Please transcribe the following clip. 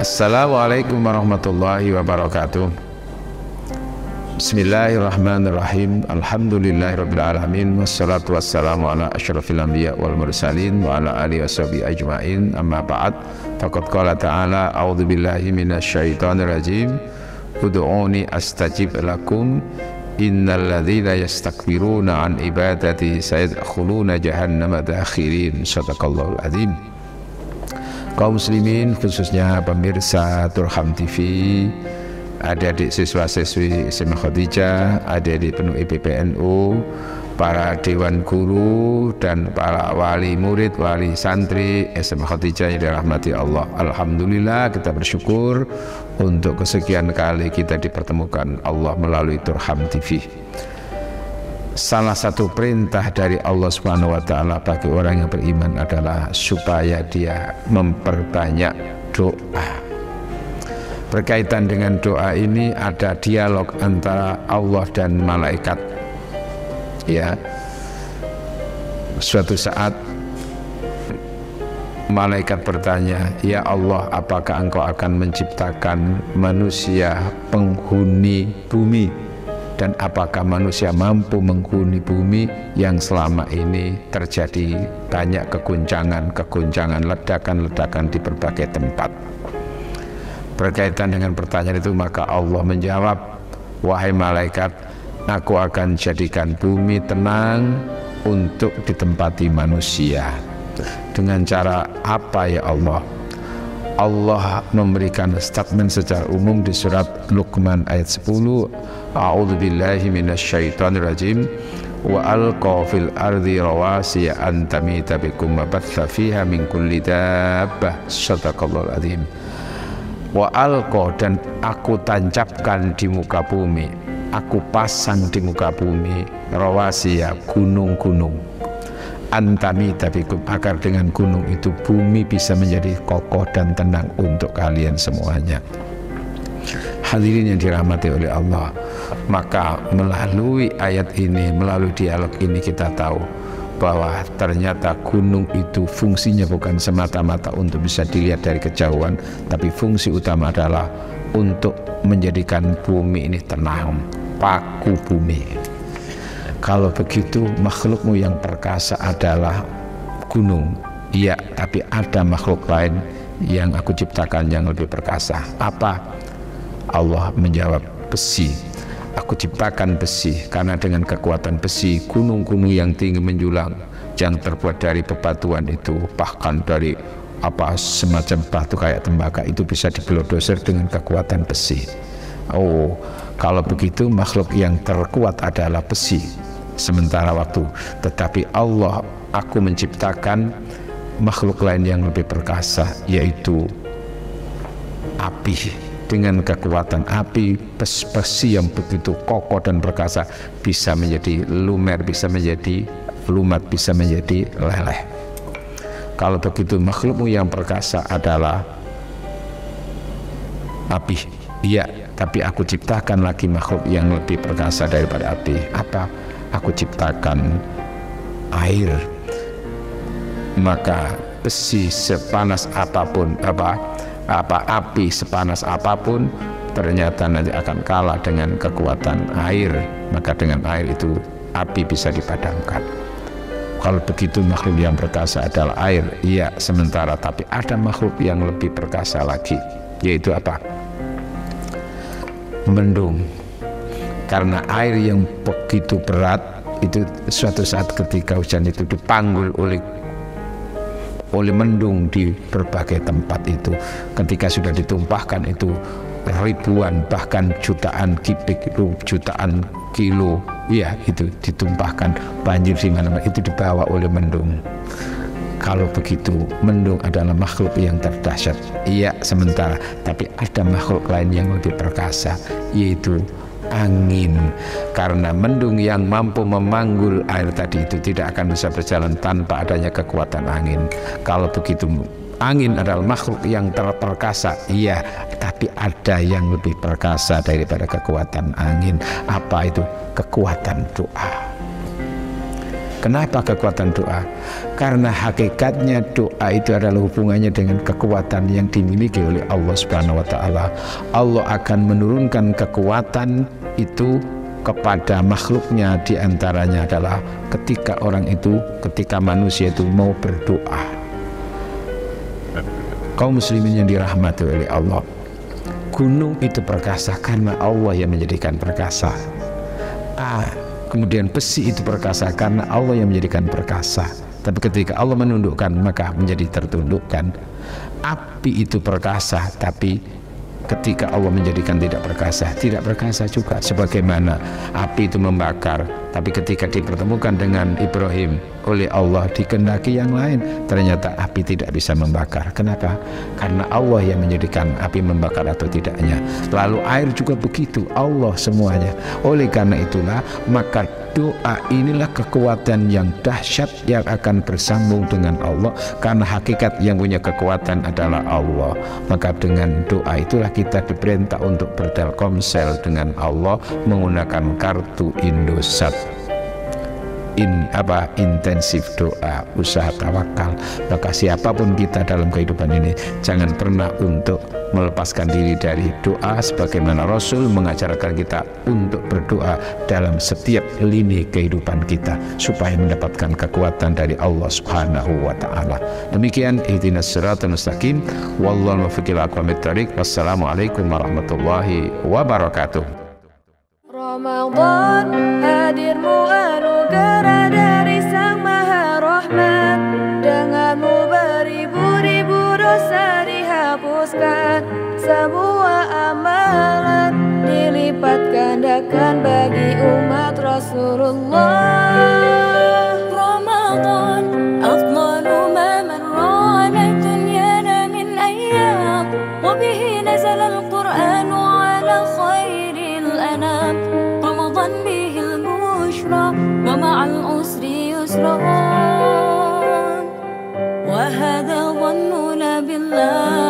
Assalamualaikum warahmatullahi wabarakatuh. Bismillahirrahmanirrahim. Alhamdulillahirabbil alamin wassalatu wassalamu ala asyrafil anbiya wal mursalin wa ala alihi washabihi ajmain. Amma ba'd. Faqad qala ta'ala a'udzu billahi minasyaitonir rajim. Ud'uni astajib lakum innal ladzina yastakbiruna an ibadati sayadkhuluna jahannama dakhirin. Shadaqallahul azim. Kaum muslimin, khususnya pemirsa Turham TV, adik-adik siswa-siswi SMA Khadijah, adik-adik penuh PBNU, para dewan guru dan para wali murid, wali santri SMA Khadijah yang dirahmati Allah. Alhamdulillah, kita bersyukur untuk kesekian kali kita dipertemukan Allah melalui Turham TV. Salah satu perintah dari Allah Subhanahu wa Ta'ala bagi orang yang beriman adalah supaya dia memperbanyak doa. Berkaitan dengan doa ini ada dialog antara Allah dan malaikat. Ya, suatu saat malaikat bertanya, "Ya Allah, apakah Engkau akan menciptakan manusia penghuni bumi? Dan apakah manusia mampu menghuni bumi yang selama ini terjadi banyak keguncangan, ledakan-ledakan di berbagai tempat?" Berkaitan dengan pertanyaan itu, maka Allah menjawab, "Wahai malaikat, aku akan jadikan bumi tenang untuk ditempati manusia." Dengan cara apa ya Allah? Allah memberikan statement secara umum di surat Luqman ayat 10, A'udzu billahi minasyaitonir rajim, wa alqa fil ardi rawasiya an tamita bikum wa batha fiha min kulli dabbah. Shadaqallahul azim. Wa alqa, dan aku tancapkan di muka bumi, aku pasang di muka bumi rawasiya, gunung-gunung, antami tabikum, agar dengan gunung itu bumi bisa menjadi kokoh dan tenang untuk kalian semuanya. Hadirin yang dirahmati oleh Allah, maka melalui ayat ini, melalui dialog ini, kita tahu bahwa ternyata gunung itu fungsinya bukan semata-mata untuk bisa dilihat dari kejauhan, tapi fungsi utama adalah untuk menjadikan bumi ini tenang, paku bumi. Kalau begitu, makhlukmu yang perkasa adalah gunung. Iya, tapi ada makhluk lain yang aku ciptakan yang lebih perkasa. Apa? Allah menjawab, besi. Aku ciptakan besi, karena dengan kekuatan besi, gunung-gunung yang tinggi menjulang, yang terbuat dari bebatuan itu, bahkan dari semacam batu kayak tembaga, itu bisa digelodosir dengan kekuatan besi. Oh, kalau begitu makhluk yang terkuat adalah besi sementara waktu, tetapi Allah, aku menciptakan makhluk lain yang lebih perkasa, yaitu api. Dengan kekuatan api, besi yang begitu kokoh dan perkasa bisa menjadi lumer, bisa menjadi lumat, bisa menjadi leleh. Kalau begitu, makhlukmu yang perkasa adalah api. Iya, tapi aku ciptakan lagi makhluk yang lebih perkasa daripada api. Apa? Aku ciptakan air. Maka besi sepanas apapun, api sepanas apapun, ternyata nanti akan kalah dengan kekuatan air. Maka dengan air itu api bisa dipadamkan. Kalau begitu, makhluk yang perkasa adalah air. Iya, sementara tapi ada makhluk yang lebih perkasa lagi, yaitu apa? Mendung. Karena air yang begitu berat itu, suatu saat ketika hujan itu dipanggul oleh mendung di berbagai tempat itu, ketika sudah ditumpahkan itu ribuan bahkan jutaan kubik, jutaan kilo, ya itu ditumpahkan, banjir di mana-mana, itu dibawa oleh mendung. Kalau begitu, mendung adalah makhluk yang terdahsyat. Iya, sementara tapi ada makhluk lain yang lebih perkasa, yaitu angin. Karena mendung yang mampu memanggul air tadi itu tidak akan bisa berjalan tanpa adanya kekuatan angin. Kalau begitu, angin adalah makhluk yang terperkasa. Iya, tapi ada yang lebih perkasa daripada kekuatan angin. Apa itu? Kekuatan doa. Kenapa kekuatan doa? Karena hakikatnya doa itu adalah hubungannya dengan kekuatan yang dimiliki oleh Allah Subhanahu wa taala. Allah akan menurunkan kekuatan itu kepada makhluknya, diantaranya adalah ketika manusia itu mau berdoa. Kaum muslimin yang dirahmati oleh Allah, gunung itu perkasa karena Allah yang menjadikan perkasa. Kemudian besi itu perkasa karena Allah yang menjadikan perkasa. Tapi ketika Allah menundukkan maka menjadi tertundukkan. Api itu perkasa, tapi ketika Allah menjadikan tidak perkasa juga. Sebagaimana api itu membakar, tapi ketika dipertemukan dengan Ibrahim oleh Allah dikehendaki yang lain, ternyata api tidak bisa membakar. Kenapa? Karena Allah yang menjadikan api membakar atau tidaknya. Lalu air juga begitu, Allah semuanya. Oleh karena itulah maka doa inilah kekuatan yang dahsyat yang akan bersambung dengan Allah, karena hakikat yang punya kekuatan adalah Allah. Maka dengan doa itulah kita diperintah untuk bertelkomsel dengan Allah menggunakan kartu Indosat. Intensif doa, usaha tawakal. Maka siapapun kita dalam kehidupan ini, jangan pernah untuk melepaskan diri dari doa, sebagaimana Rasul mengajarkan kita untuk berdoa dalam setiap lini kehidupan kita supaya mendapatkan kekuatan dari Allah Subhanahu wa taala. Demikian ihdinas siratal mustaqim, wallahu muwaffiq ila aqwamit thoriq. Wassalamualaikum warahmatullahi wabarakatuh. Ramadan hadirmu anugerah dari Sang Maha Rahmat, denganmu beribu-ribu dosa dihapuskan, semua amalan dilipat gandakan bagi umat Rasulullah. Ramadan afdalu ma marra ala dunyana min ayyam, wa bihi nazala al-Qur'anu ala khairil anam. رمضان به البشرى ومع العسر يسرا، وهذا ظننا بالله